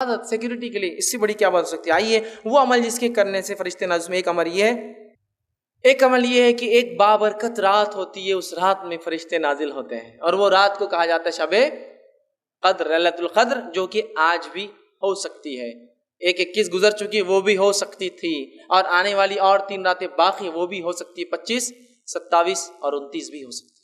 عبادت سیکیورٹی کے لیے اس سے بڑی کیا بات ہو سکتی ہے؟ آئیے وہ عمل جس کے کرنے سے فرشتے نازل میں ایک عمل یہ ہے کہ ایک بابرکت رات ہوتی ہے، اس رات میں فرشتے نازل ہوتے ہیں، اور وہ رات کو کہا جاتا ہے شب قدر، لیلۃ القدر، جو کہ آج بھی ہو سکتی ہے۔ 21 گزر چکی، وہ بھی ہو سکتی تھی، اور آنے والی اور 3 راتیں باقی، وہ بھی ہو سکتی ہے، 25، 27 اور 29 بھی ہو سکتی ہے۔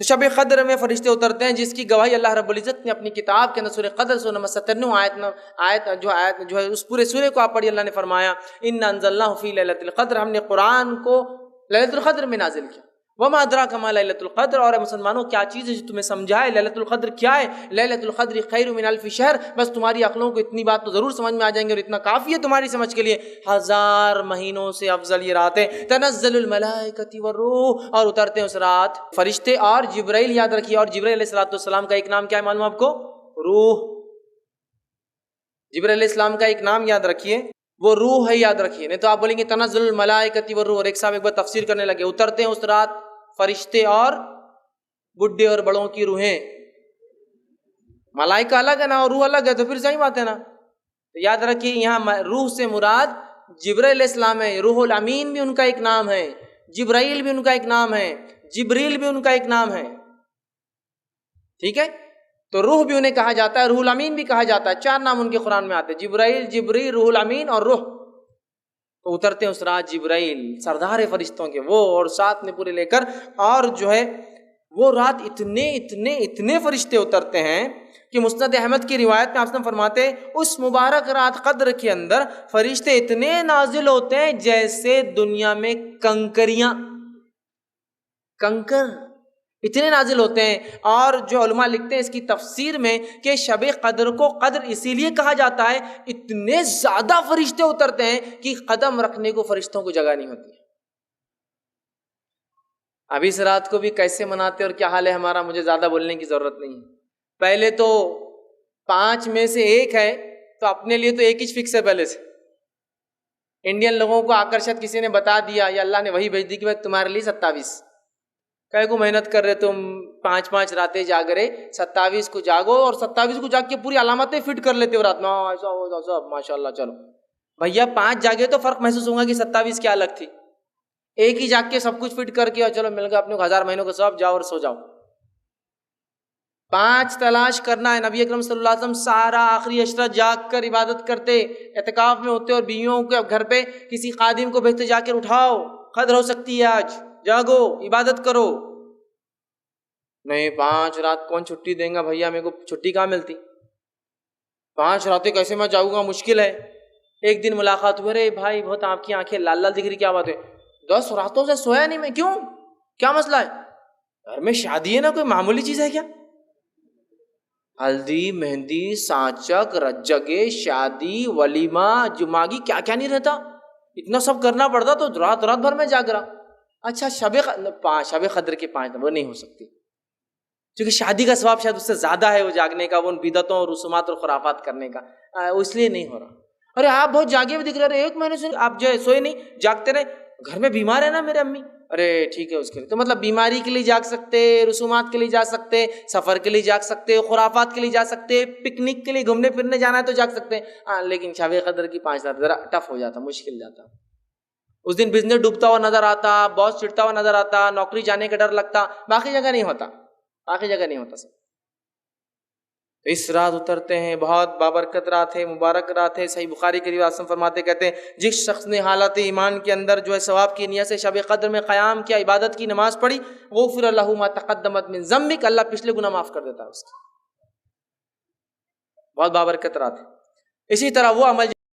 تو شب قدر میں فرشتے اترتے ہیں، جس کی گواہی اللہ رب العزت نے اپنی کتاب کے اندر سورہ قدر سورہ نمبر 97 آیت جو ہے اس پورے سورے کو آپ پڑھیے، اللہ نے فرمایا اِنَّا أَنزَلْنَاهُ فِي لَيْلَةِ الْقَدْرِ، ہم نے قرآن کو لیلۃ القدر میں نازل کیا۔ وَمَا أَدْرَاكَ مَا لَيْلَةُ الْقَدْرِ، اور اے مسلمانوں کیا چیز ہے جو تمہیں سمجھائے لیلۃ القدر کیا ہے؟ لیلۃ القدر خیر من الف شہر، بس تمہاری عقلوں کو اتنی بات تو ضرور سمجھ میں آ جائیں گے، اور اتنا کافی ہے تمہاری سمجھ کے لیے، 1000 مہینوں سے افضل یہ رات ہے۔ تنزل الملائکۃ والروح، اور اترتے ہیں اس رات فرشتے اور جبرائیل، یاد رکھیے، اور جبرائیل علیہ السلام کا ایک نام کیا ہے معلوم آپ کو؟ روح۔ جبرائیل علیہ السلام کا ایک نام یاد رکھیے، وہ روح ہے، یاد رکھیے، نہیں تو آپ بولیں گے تنزل الملائکۃ والروح، اور ایک صاحب ایک بار تفسیر کرنے لگے، اترتے ہیں اس رات فرشتے اور بڈھے اور بڑوں کی روحیں، ملائکہ الگ ہے نا اور روح الگ ہے، تو پھر صحیح بات ہے نا۔ تو یاد رکھیے یہاں روح سے مراد جبرائیل علیہ السلام ہے، روح الامین بھی ان کا ایک نام ہے، جبرائیل بھی ان کا ایک نام ہے، جبریل بھی ان کا ایک نام ہے، ٹھیک ہے؟ تو روح بھی انہیں کہا جاتا ہے، روح الامین بھی کہا جاتا ہے، 4 نام ان کے قرآن میں آتے ہیں، جبرائیل، جبریل، روح الامین اور روح۔ تو اترتے ہیں اس رات جبرائیل، سردار فرشتوں کے وہ، اور ساتھ میں پورے لے کر، اور جو ہے وہ رات اتنے فرشتے اترتے ہیں کہ مسند احمد کی روایت میں آپ نے فرماتے ہیں اس مبارک رات قدر کے اندر فرشتے اتنے نازل ہوتے ہیں جیسے دنیا میں کنکر اتنے نازل ہوتے ہیں۔ اور جو علماء لکھتے ہیں اس کی تفسیر میں کہ شب قدر کو قدر اسی لیے کہا جاتا ہے، اتنے زیادہ فرشتے اترتے ہیں کہ قدم رکھنے کو فرشتوں کو جگہ نہیں ہوتی۔ اب اس رات کو بھی کیسے مناتے اور کیا حال ہے ہمارا، مجھے زیادہ بولنے کی ضرورت نہیں ہے۔ پہلے تو 5 میں سے 1 ہے، تو اپنے لیے تو 1 ہی فکس ہے پہلے سے۔ انڈین لوگوں کو آکرشت کسی نے بتا دیا یا اللہ نے وہی بھیج دی کہ میں تمہارے لیے 27، کہے کو محنت کر رہے تم، 5 راتیں جاگ رہے، 27 کو جاگو، اور 27 کو جاگ کے پوری علامتیں فٹ کر لیتے ہو رات میں، ایسا ہو سب ماشاء اللہ۔ چلو بھیا 5 جاگے تو فرق محسوس ہوگا کہ 27 کیا الگ تھی، 1 ہی جاگ کے سب کچھ فٹ کر کے، اور چلو مل گیا اپنے کو 1000 مہینوں کا سب، جاؤ اور سو جاؤ۔ 5 تلاش کرنا ہے۔ نبی اکرم صلی اللہ علیہ وسلم سارا آخری عشرہ جاگ کر عبادت کرتے، اعتکاف میں ہوتے، اور بیویوں کے گھر پہ کسی خادم کو بھیجتے، جا کر اٹھاؤ، قدر ہو سکتی ہے آج، جاگو عبادت کرو۔ نہیں 5 رات کون چھٹی دیں گا بھیا، میرے کو چھٹی کہاں ملتی، 5 راتیں کیسے میں جاؤں گا، مشکل ہے۔ ایک دن ملاقات ہوئے، رے بھائی بہت آپ کی آنکھیں لال لال دکھ رہی، کیا بات ہے؟ 10 راتوں سے سویا نہیں میں، کیوں، کیا مسئلہ ہے؟ گھر میں شادی ہے نا، کوئی معمولی چیز ہے کیا؟ ہلدی، مہندی، سانچک، رجگے، شادی، ولیمہ، جماگی، کیا کیا نہیں رہتا، اتنا سب کرنا پڑتا، تو رات بھر میں جاگ رہا۔ اچھا شب قدر کے 5 وہ نہیں ہو سکتی، کیونکہ شادی کا ثواب شاید اس سے زیادہ ہے وہ جاگنے کا، وہ ان بدعتوں اور رسومات اور خرافات کرنے کا، اس لیے نہیں ہو رہا۔ ارے آپ بہت جاگے ہوئے دکھ رہے، 1 مہینے سے آپ جو ہے سوئے نہیں، جاگتے رہے، گھر میں بیمار ہے نا میرے امی، ارے ٹھیک ہے اس کے لیے، تو مطلب بیماری کے لیے جاگ سکتے، رسومات کے لیے جا سکتے، سفر کے لیے جاگ سکتے، خرافات کے لیے جا سکتے، پکنک کے لیے گھومنے پھرنے جانا ہے تو جاگ سکتے، لیکن شب قدر کی 5 رات ذرا ٹف ہو جاتا، مشکل جاتا۔ اس دن بزنس ڈوبتا ہوا نظر آتا، باس چڑھتا ہوا نظر آتا، نوکری جانے کا ڈر لگتا، باقی جگہ نہیں ہوتا، سب۔ تو اس رات اترتے ہیں، بہت بابرکت رات ہے، مبارک رات ہے۔ صحیح بخاری کی روایت فرماتے کہتے ہیں جس شخص نے حالت ایمان کے اندر جو ہے ثواب کی نیت سے شب قدر میں قیام کیا، عبادت کی، نماز پڑھی، غفر له ما تقدمت من ذنبک، اللہ پچھلے گناہ معاف کر دیتا ہے اس کے۔ بہت بابرکت رات ہے۔ اسی طرح وہ عمل